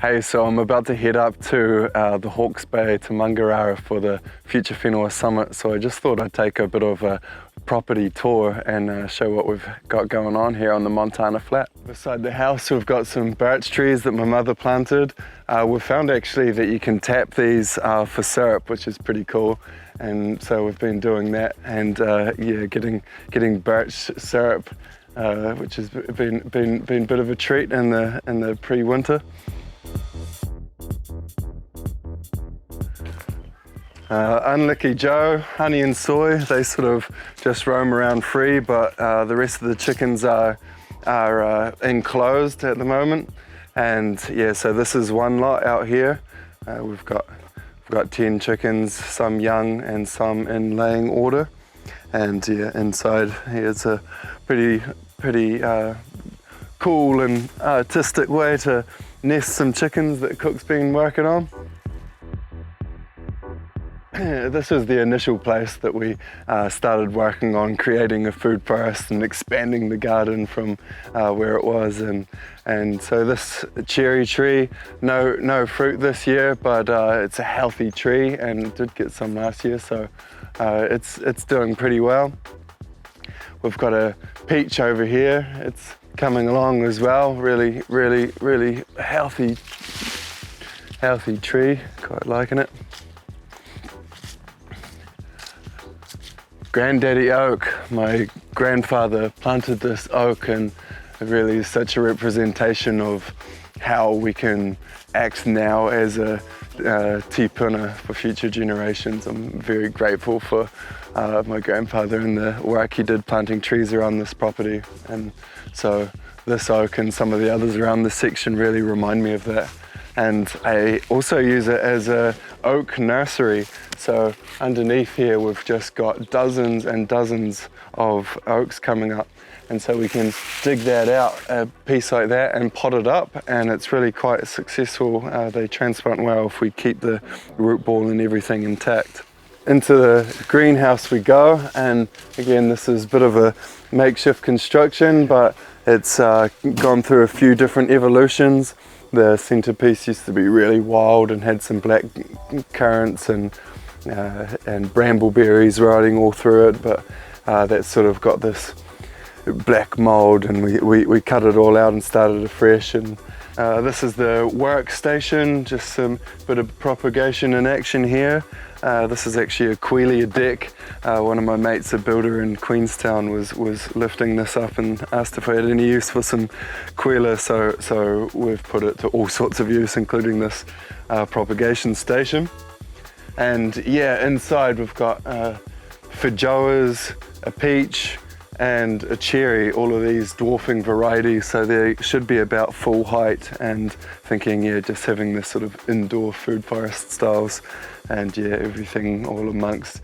Hey, so I'm about to head up to the Hawke's Bay to Mangarara for the Future Whenua Summit, so I just thought I'd take a bit of a property tour and show what we've got going on here on the Montana Flat. Beside the house we've got some birch trees that my mother planted. We've found actually that you can tap these for syrup, which is pretty cool, and so we've been doing that and yeah, getting birch syrup, which has been a bit of a treat in the pre-winter. Unlucky Joe, Honey and Soy, they sort of just roam around free, but the rest of the chickens are enclosed at the moment. And yeah, so this is one lot out here. We've got 10 chickens, some young and some in laying order. And yeah, inside here's a pretty cool and artistic way to nest some chickens that Cook's been working on. This was the initial place that we started working on creating a food forest and expanding the garden from where it was, and so this cherry tree, no fruit this year, but it's a healthy tree and did get some last year, so it's doing pretty well. We've got a peach over here, it's coming along as well, really healthy tree, quite liking it. Granddaddy Oak, my grandfather planted this oak, and it really is such a representation of how we can act now as a tipuna for future generations. I'm very grateful for my grandfather and the work he did planting trees around this property, and so this oak and some of the others around this section really remind me of that. And I also use it as a oak nursery. So underneath here we've just got dozens and dozens of oaks coming up, and so we can dig that out, a piece like that, and pot it up, and it's really quite successful. They transplant well if we keep the root ball and everything intact. Into the greenhouse we go, and again this is a bit of a makeshift construction, but it's gone through a few different evolutions. The centerpiece used to be really wild and had some black currants and brambleberries riding all through it, but that's sort of got this black mold, and we cut it all out and started afresh. And this is the workstation, just some bit of propagation in action here. This is actually a Quelea deck. One of my mates, a builder in Queenstown, was lifting this up and asked if I had any use for some Quelea, so we've put it to all sorts of use, including this propagation station. And yeah, inside we've got feijoas, a peach, and a cherry, all of these dwarfing varieties, so they should be about full height, and thinking, yeah, just having this sort of indoor food forest styles, and yeah, everything all amongst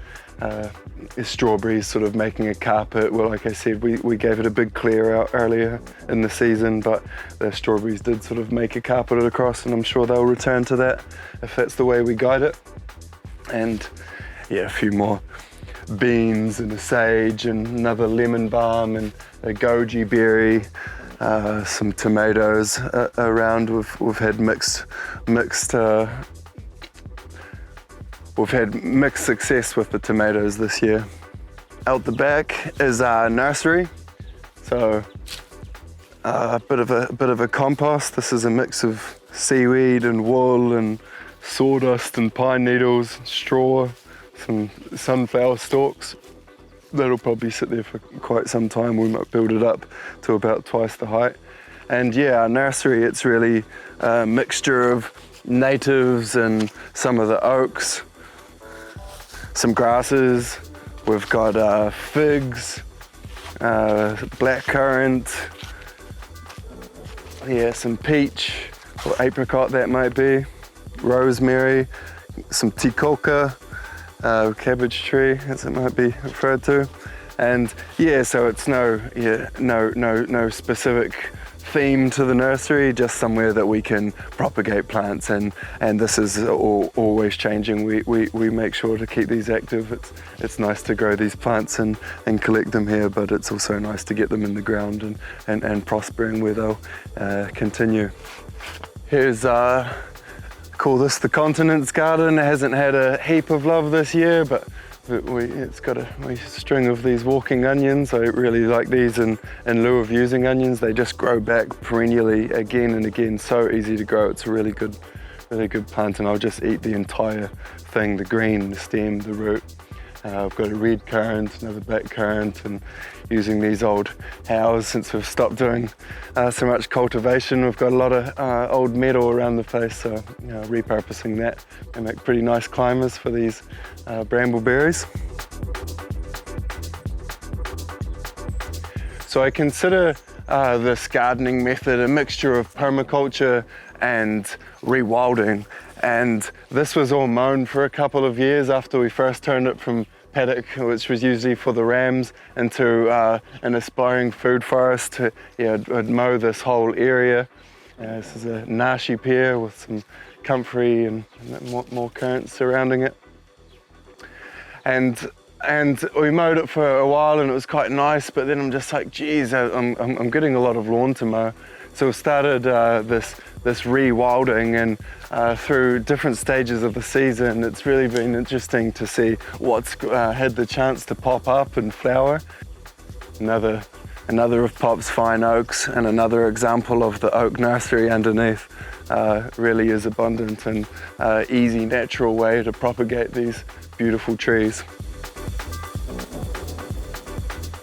strawberries sort of making a carpet. Well, like I said, we gave it a big clear out earlier in the season, but the strawberries did sort of make a carpet across, and I'm sure they'll return to that if that's the way we guide it. And yeah, a few more beans and a sage and another lemon balm and a goji berry, some tomatoes around. We've had mixed success with the tomatoes this year. Out the back is our nursery, so a bit of a compost. This is a mix of seaweed and wool and sawdust and pine needles, straw, some sunflower stalks. That'll probably sit there for quite some time. We might build it up to about twice the height. And yeah, our nursery, it's really a mixture of natives and some of the oaks, some grasses. We've got figs, blackcurrant, yeah, some peach or apricot that might be, rosemary, some tikoka, cabbage tree as it might be referred to. And yeah, so it's no specific theme to the nursery, just somewhere that we can propagate plants, and this is always changing. We make sure to keep these active. It's nice to grow these plants and collect them here, but it's also nice to get them in the ground and prospering where they'll continue. Here's, call this the Continence Garden. It hasn't had a heap of love this year, but it's got a string of these walking onions. I really like these in lieu of using onions. They just grow back perennially again and again. So easy to grow. It's a really good plant, and I'll just eat the entire thing, the green, the stem, the root. I've got a red currant, another black currant, and using these old hows since we've stopped doing so much cultivation. We've got a lot of old meadow around the place, so repurposing that and make pretty nice climbers for these brambleberries. So I consider this gardening method a mixture of permaculture and rewilding, and this was all mown for a couple of years after we first turned it from paddock, which was usually for the rams, into an aspiring food forest. I'd mow this whole area. This is a nashi pear with some comfrey and more currants surrounding it. And we mowed it for a while and it was quite nice, but then I'm just like, geez, I'm getting a lot of lawn to mow. So we started this rewilding, and through different stages of the season, it's really been interesting to see what's had the chance to pop up and flower. Another of Pop's fine oaks, and another example of the oak nursery underneath. Really is abundant and easy, natural way to propagate these beautiful trees.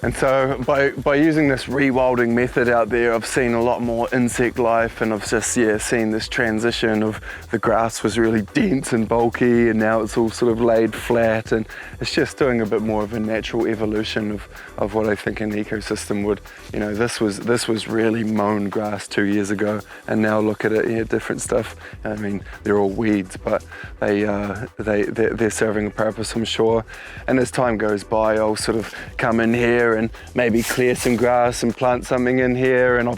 And so by using this rewilding method out there, I've seen a lot more insect life, and I've just seen this transition of the grass was really dense and bulky, and now it's all sort of laid flat, and it's just doing a bit more of a natural evolution of what I think an ecosystem would. This was really mown grass 2 years ago, and now look at it, different stuff. I mean, they're all weeds, but they're serving a purpose, I'm sure. And as time goes by, I'll sort of come in here and maybe clear some grass and plant something in here, and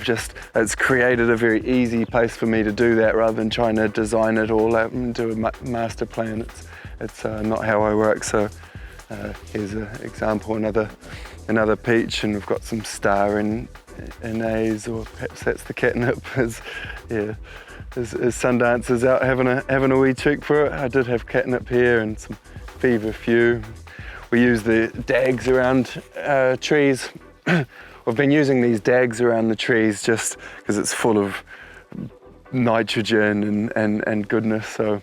it's created a very easy place for me to do that rather than trying to design it all out and do a master plan. It's not how I work. So here's an example, another peach, and we've got some star anise, or perhaps that's the catnip. As Sundance is out having a wee cheek for it. I did have catnip here and some feverfew. We use the dags around trees. We've been using these dags around the trees just because it's full of nitrogen and goodness. So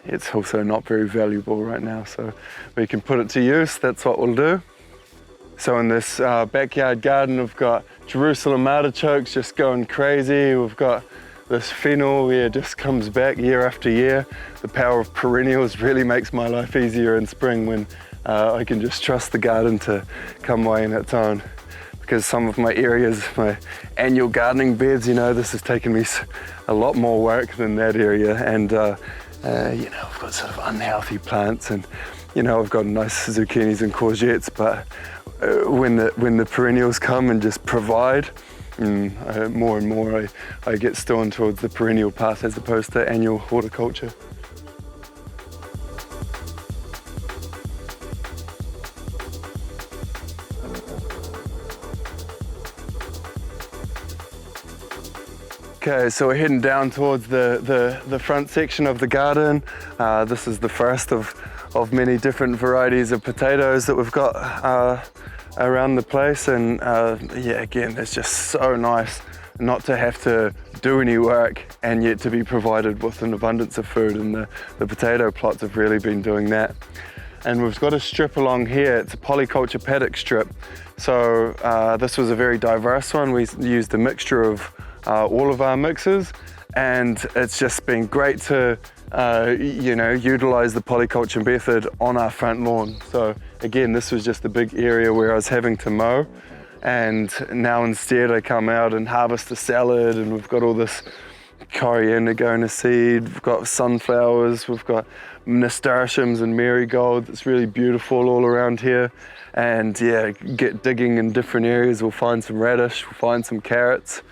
it's also not very valuable right now. So we can put it to use. That's what we'll do. So in this backyard garden, we've got Jerusalem artichokes just going crazy. We've got this fennel here, just comes back year after year. The power of perennials really makes my life easier in spring when I can just trust the garden to come way in its own. Because some of my areas, my annual gardening beds, this has taken me a lot more work than that area. And I've got sort of unhealthy plants, and I've got nice zucchinis and courgettes, but when the perennials come and just provide, more and more I get stoned towards the perennial path as opposed to annual horticulture. Okay, so we're heading down towards the front section of the garden. This is the first of many different varieties of potatoes that we've got around the place, and again, it's just so nice not to have to do any work and yet to be provided with an abundance of food, and the potato plots have really been doing that. And we've got a strip along here. It's a Polyculture Paddock strip. So this was a very diverse one. We used a mixture of all of our mixes, and it's just been great to utilize the polyculture method on our front lawn. So again, this was just a big area where I was having to mow, and now instead I come out and harvest a salad, and we've got all this coriander going to seed, we've got sunflowers, we've got nasturtiums and marigolds. It's really beautiful all around here. And get digging in different areas, we'll find some radish, we'll find some carrots.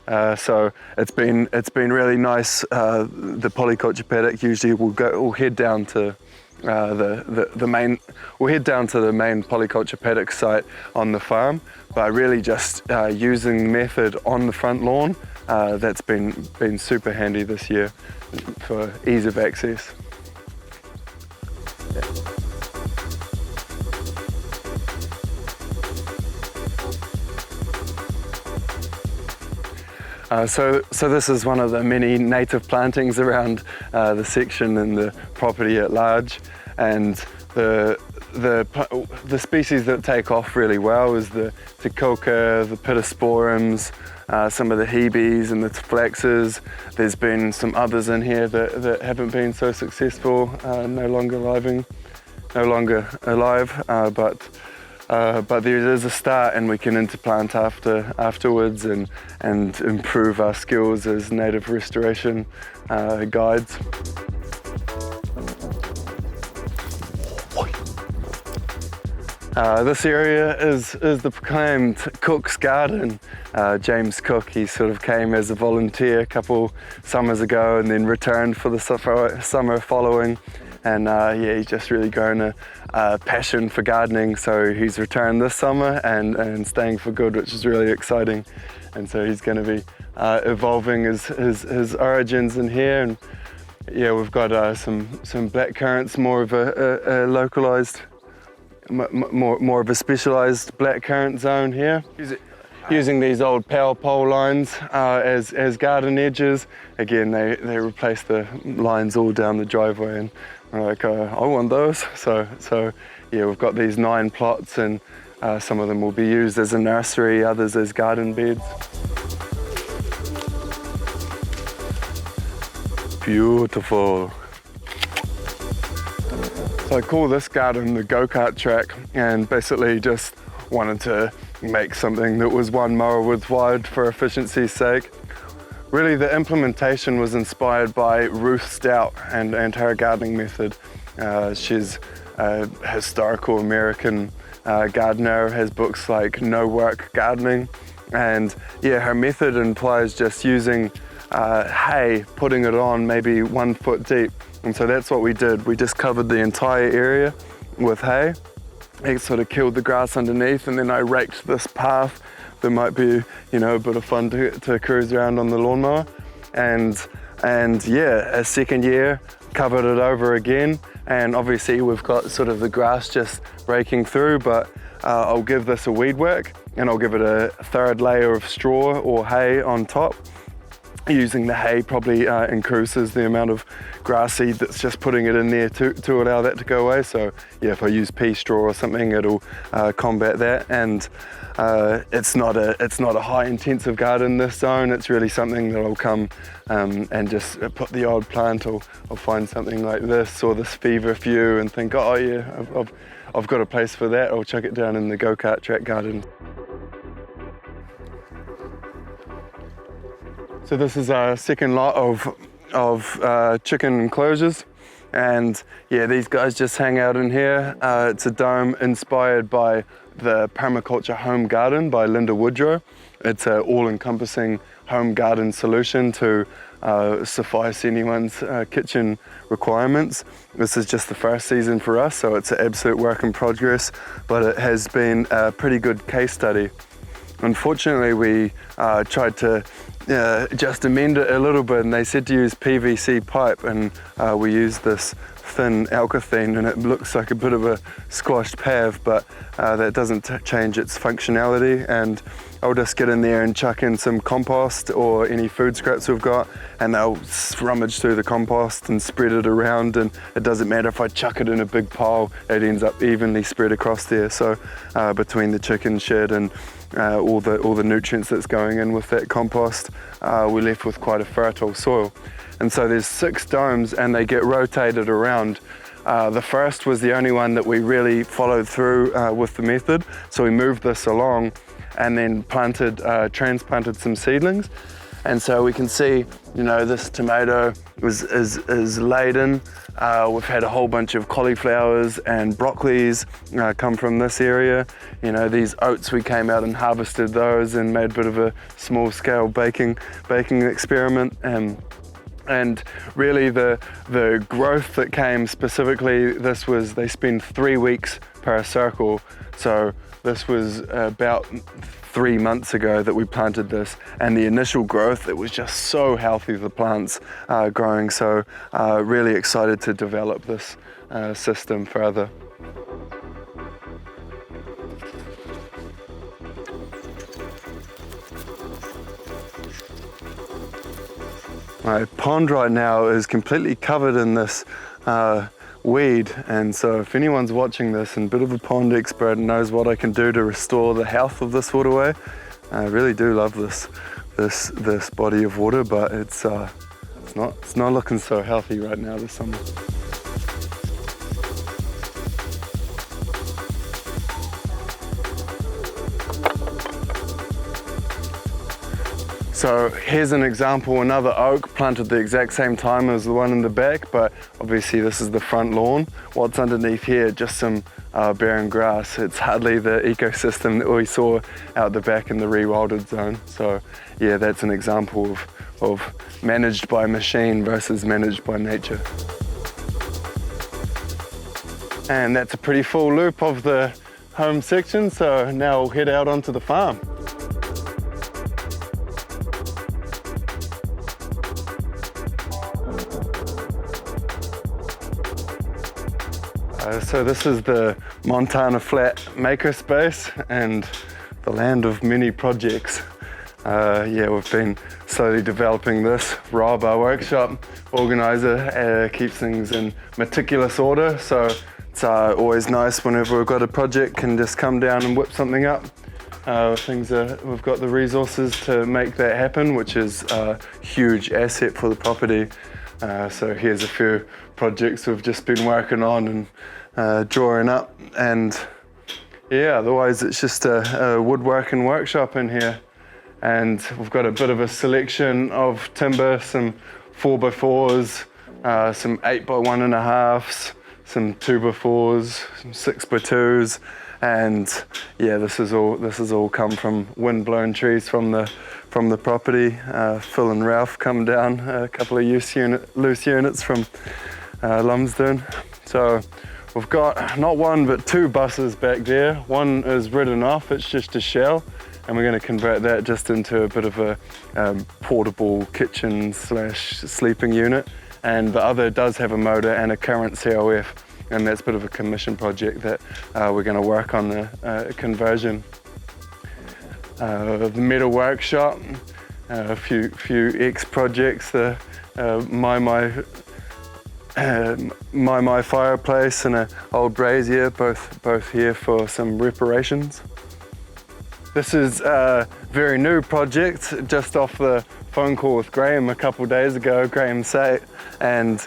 So it's been really nice. The Polyculture Paddock, usually we'll head down to the main Polyculture Paddock site on the farm, but really just using the method on the front lawn that's been super handy this year for ease of access. So this is one of the many native plantings around the section and the property at large, and the species that take off really well is the Tecoca, the Pittosporums, some of the Hebes and the Taflaxes. There's been some others in here that haven't been so successful, no longer alive, but there is a start, and we can interplant afterwards and improve our skills as native restoration guides. This area is the proclaimed Cook's Garden. James Cook, he sort of came as a volunteer a couple summers ago and then returned for the summer following. And yeah, he's just really grown a passion for gardening, so he's returned this summer and staying for good, which is really exciting. And so he's going to be evolving his origins in here. And yeah, we've got some black currants, more of a localized, more of a specialized black currant zone here. Using these old power pole lines as garden edges. Again, they replace the lines all down the driveway, and I'm like, I want those. So yeah, we've got these 9 plots, and some of them will be used as a nursery, others as garden beds. Beautiful. So I call this garden the go-kart track, and basically just wanted to make something that was one mower width wide for efficiency's sake. Really, the implementation was inspired by Ruth Stout and her gardening method. She's a historical American gardener, has books like No Work Gardening, and yeah, her method implies just using hay, putting it on maybe 1 foot deep. And so that's what we did. We just covered the entire area with hay. It sort of killed the grass underneath, and then I raked this path that might be, you know, a bit of fun to cruise around on the lawnmower. And yeah, a second year, covered it over again, and obviously we've got sort of the grass just breaking through, but I'll give this a weed work, and I'll give it a third layer of straw or hay on top. Using the hay probably increases the amount of grass seed that's just putting it in there to allow that to go away. So yeah, if I use pea straw or something, it'll combat that. And it's not a high intensive garden, this zone. It's really something that I'll come and just put the odd plant, or I'll find something like this or this feverfew and think, oh yeah, I've got a place for that. I'll chuck it down in the go-kart track garden. So this is our second lot of chicken enclosures, and yeah, these guys just hang out in here. It's a dome inspired by the Permaculture Home Garden by Linda Woodrow. It's an all-encompassing home garden solution to suffice anyone's kitchen requirements. This is just the first season for us, so it's an absolute work in progress, but it has been a pretty good case study. Unfortunately, we tried to just amend it a little bit, and they said to use PVC pipe, and we used this thin alkathene, and it looks like a bit of a squashed pav, but that doesn't change its functionality. And I'll just get in there and chuck in some compost or any food scraps we've got, and they'll rummage through the compost and spread it around, and it doesn't matter if I chuck it in a big pile, it ends up evenly spread across there. So between the chicken shed and all the nutrients that's going in with that compost, we're left with quite a fertile soil. And so there's 6 domes, and they get rotated around. The first was the only one that we really followed through with the method, so we moved this along and then transplanted some seedlings. And so we can see, you know, this tomato is laden. We've had a whole bunch of cauliflowers and broccolis come from this area. You know, these oats, we came out and harvested those and made a bit of a small scale baking experiment. And really the growth that came specifically, they spend 3 weeks per circle. So this was about 3 months ago that we planted this, and the initial growth, it was just so healthy, the plants growing. So really excited to develop this system further. My pond right now is completely covered in this weed, and so if anyone's watching this and a bit of a pond expert and knows what I can do to restore the health of this waterway, I really do love this body of water, but it's not looking so healthy right now this summer. So here's an example, another oak planted the exact same time as the one in the back, but obviously this is the front lawn. What's underneath here, just some barren grass. It's hardly the ecosystem that we saw out the back in the rewilded zone. So yeah, that's an example of managed by machine versus managed by nature. And that's a pretty full loop of the home section, so now we'll head out onto the farm. So this is the Montana Flat makerspace and the land of many projects. Yeah, we've been slowly developing this. Rob, our workshop organizer, keeps things in meticulous order, so it's always nice whenever we've got a project, can just come down and whip something up. We've got the resources to make that happen, which is a huge asset for the property. So here's a few projects we've just been working on and drawing up, and yeah, otherwise it's just a woodworking workshop in here. And we've got a bit of a selection of timber, some 4x4s, some 8x1.5s, some 2x4s, some 6x2s, and yeah, this is all come from wind-blown trees from the property. Phil and Ralph come down a couple of loose units from Lumsden. So we've got not one but 2 buses back there. One is ridden off, it's just a shell, and we're going to convert that just into a bit of a portable kitchen / sleeping unit. And the other does have a motor and a current COF, and that's a bit of a commission project that we're going to work on the conversion. The metal workshop, a few X projects, the my fireplace and an old brazier, both here for some reparations. This is a very new project, just off the phone call with Graham a couple of days ago, Graham Sate, and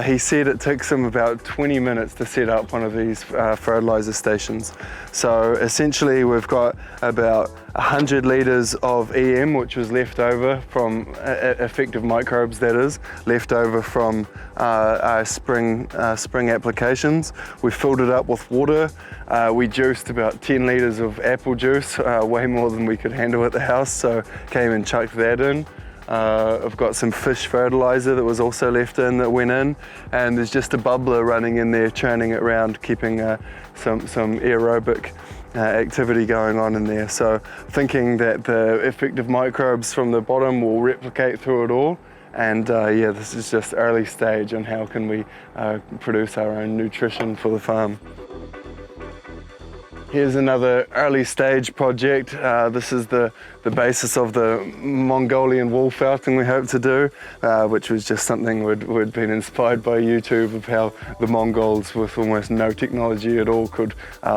he said it takes him about 20 minutes to set up one of these fertilizer stations. So essentially we've got about 100 litres of EM, which was left over from effective microbes, that is, left over from our spring applications. We filled it up with water. We juiced about 10 litres of apple juice, way more than we could handle at the house, so came and chucked that in. I've got some fish fertilizer that was also left in that went in, and there's just a bubbler running in there, churning it around, keeping some aerobic activity going on in there. So thinking that the effective microbes from the bottom will replicate through it all. And yeah, this is just early stage on how can we produce our own nutrition for the farm. Here's another early stage project. This is the basis of the Mongolian wool felting we hope to do, which was just something we'd been inspired by YouTube of how the Mongols with almost no technology at all could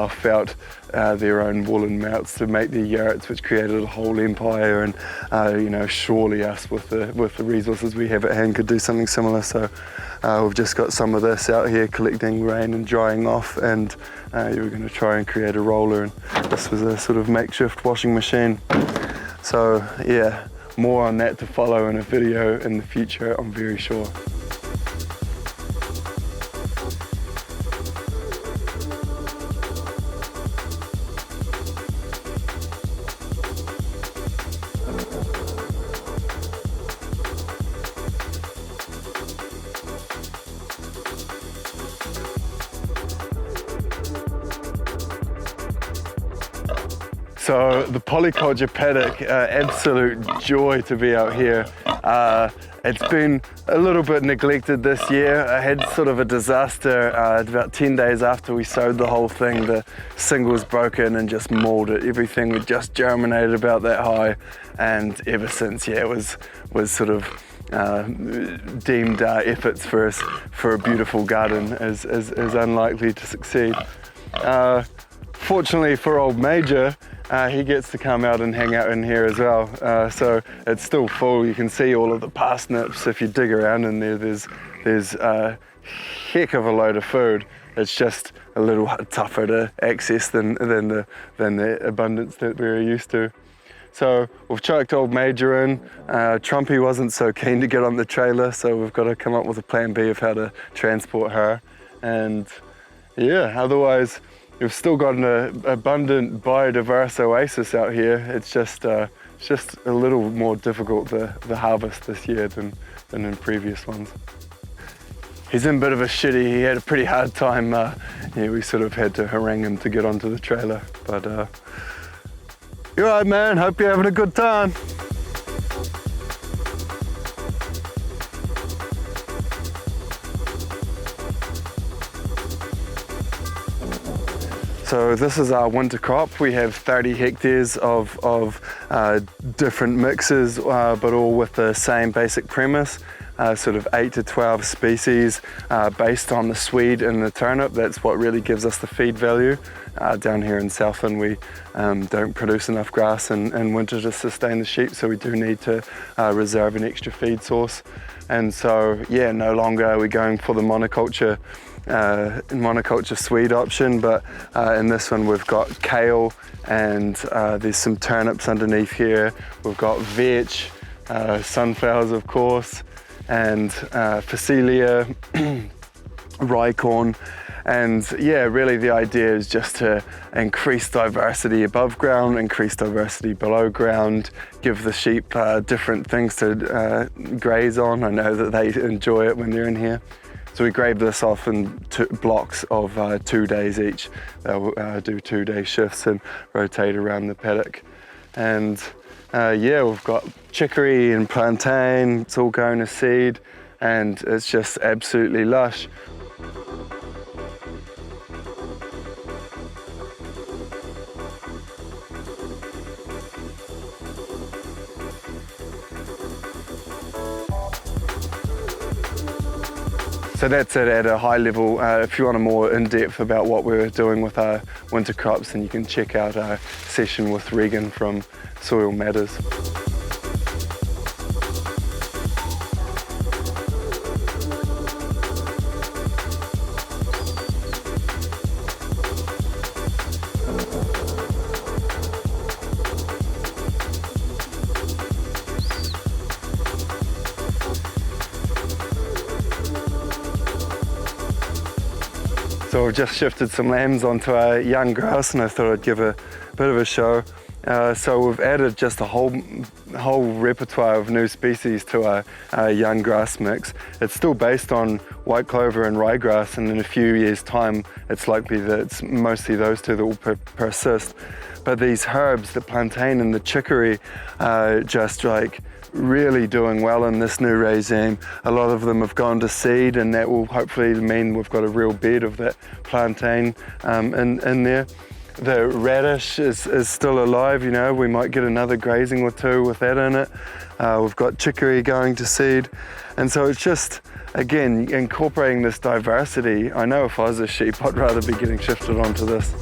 felt their own woolen mounts to make their yurts, which created a whole empire. And you know, surely us with the resources we have at hand could do something similar. So we've just got some of this out here collecting rain and drying off, and you were going to try and create a roller, and this was a sort of makeshift washing machine. So yeah, more on that to follow in a video in the future, I'm very sure. So the Polyculture Paddock, absolute joy to be out here. It's been a little bit neglected this year. I had sort of a disaster about 10 days after we sowed the whole thing. The singles broke in and just mauled it. Everything would just germinated about that high, and ever since, yeah, it was sort of deemed efforts for a beautiful garden as unlikely to succeed. Fortunately for old Major, he gets to come out and hang out in here as well. So it's still full. You can see all of the parsnips. If you dig around in there, there's a heck of a load of food. It's just a little tougher to access than the abundance that we're used to. So we've chucked old Major in. Trumpy wasn't so keen to get on the trailer, so we've got to come up with a plan B of how to transport her. And yeah, otherwise, we've still got an abundant biodiverse oasis out here. It's just a little more difficult the harvest this year than in previous ones. He's in a bit of a shitty. He had a pretty hard time. We sort of had to harangue him to get onto the trailer. But you're right, man. Hope you're having a good time. So this is our winter crop. We have 30 hectares of different mixes, but all with the same basic premise, sort of 8 to 12 species based on the swede and the turnip. That's what really gives us the feed value. Down here in Southland, we don't produce enough grass in winter to sustain the sheep, so we do need to reserve an extra feed source. And so, yeah, no longer are we going for the monoculture swede option, but in this one we've got kale, and there's some turnips underneath here. We've got vetch, sunflowers of course, and Phacelia, rye corn. And yeah, really the idea is just to increase diversity above ground, increase diversity below ground, give the sheep different things to graze on. I know that they enjoy it when they're in here. So we grade this off in blocks of 2 days each. They'll do 2-day shifts and rotate around the paddock. And yeah, we've got chicory and plantain. It's all going to seed, and it's just absolutely lush. So that's it at a high level. If you want a more in-depth about what we're doing with our winter crops, then you can check out our session with Regan from Soil Matters. So we've just shifted some lambs onto our young grass, and I thought I'd give a bit of a show. So we've added just a whole repertoire of new species to our young grass mix. It's still based on white clover and ryegrass, and in a few years' time it's likely that it's mostly those two that will persist. But these herbs, the plantain and the chicory, just like really doing well in this new regime. A lot of them have gone to seed, and that will hopefully mean we've got a real bed of that plantain in there. The radish is still alive, you know, we might get another grazing or two with that in it. We've got chicory going to seed. And so it's just, again, incorporating this diversity. I know if I was a sheep, I'd rather be getting shifted onto this.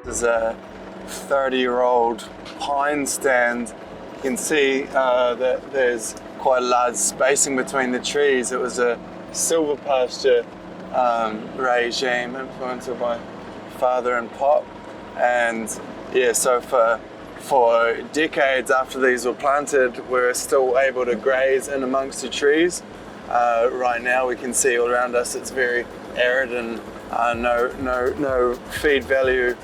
There's a 30-year-old pine stand. You can see that there's quite a large spacing between the trees. It was a silver pasture regime influenced by father and pop, and yeah, so for decades after these were planted, we're still able to graze in amongst the trees. Right now we can see all around us it's very arid and no feed value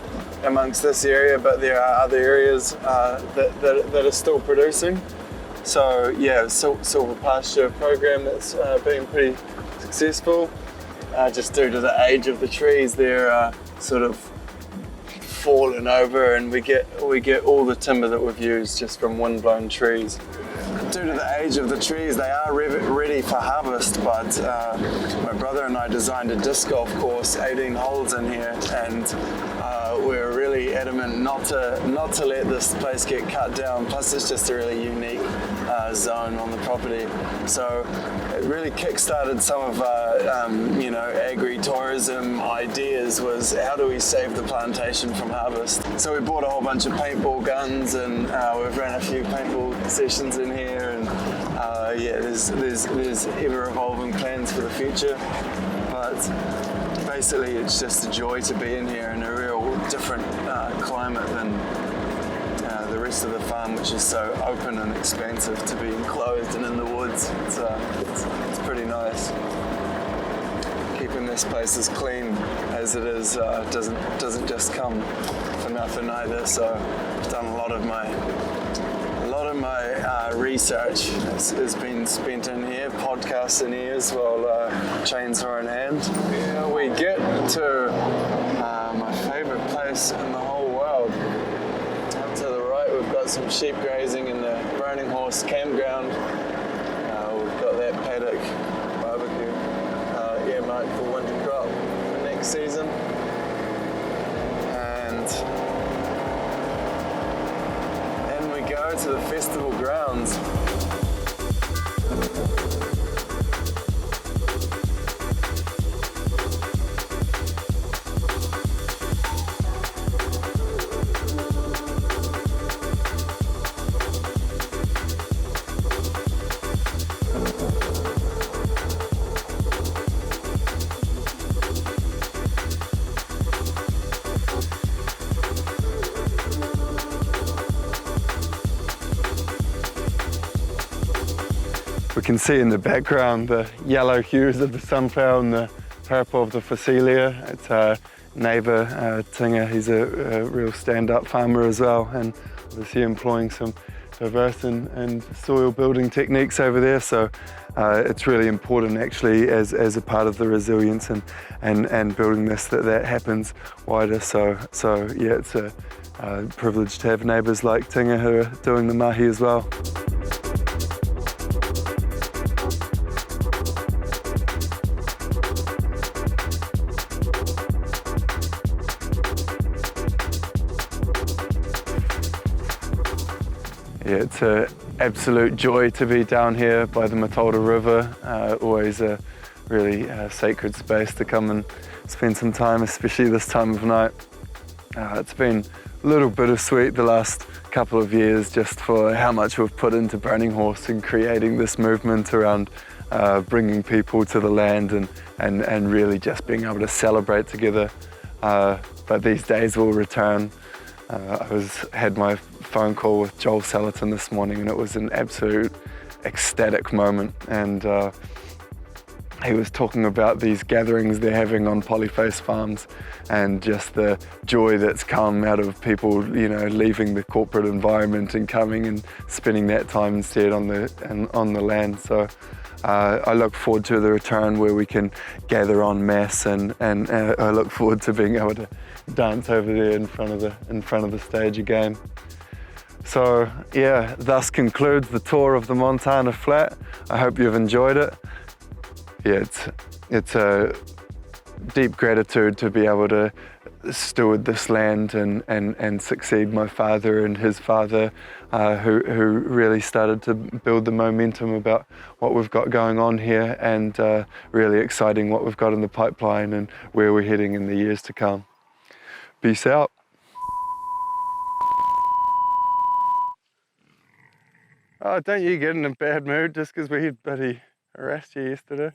amongst this area, but there are other areas that are still producing. So yeah, silver pasture program that's been pretty successful. just due to the age of the trees. They're sort of fallen over, and we get all the timber that we've used just from windblown trees. Due to the age of the trees, they are ready for harvest, but my brother and I designed a disc golf course, 18 holes in here, and we're really adamant not to let this place get cut down. Plus, it's just a really unique zone on the property. So it really kick-started some of agri-tourism ideas. Was how do we save the plantation from harvest? So we bought a whole bunch of paintball guns, and we've ran a few paintball sessions in here, and there's ever-evolving plans for the future. But basically, it's just a joy to be in here in a real different climate than the rest of the farm, which is so open and expansive. To be enclosed and in the woods, it's pretty nice. Keeping this place as clean as it is doesn't just come for nothing either. So I've done a lot of my research has been spent in here, podcasts in ears while chainsaw in hand. Yeah, we get to my favourite place in the whole world. Up to the right, we've got some sheep grazing in the Burning Horse campground. We've got that paddock barbecue earmarked for winter crop for next season. And we go to the festival grounds. We can see in the background the yellow hues of the sunflower and the purple of the phacelia. It's our neighbour, Tinga. He's a real stand-up farmer as well, and obviously employing some diverse and soil building techniques over there. So it's really important actually as a part of the resilience and building this that happens wider. So yeah, it's a privilege to have neighbours like Tinga who are doing the mahi as well. Yeah, it's an absolute joy to be down here by the Matolda River. Always a really sacred space to come and spend some time, especially this time of night. It's been a little bittersweet the last couple of years just for how much we've put into Burning Horse and creating this movement around bringing people to the land and really just being able to celebrate together. But these days will return. I had my phone call with Joel Salatin this morning, and it was an absolute ecstatic moment. And he was talking about these gatherings they're having on polyface farms and just the joy that's come out of people, leaving the corporate environment and coming and spending that time instead on the land. So I look forward to the return where we can gather en masse, and I look forward to being able to dance over there in front of the stage again. So yeah, thus concludes the tour of the Montana Flat. I hope you've enjoyed it. Yeah, it's a deep gratitude to be able to steward this land and succeed my father and his father, who really started to build the momentum about what we've got going on here, and really exciting what we've got in the pipeline and where we're heading in the years to come. Peace out. Oh, don't you get in a bad mood just because we bloody harassed you yesterday?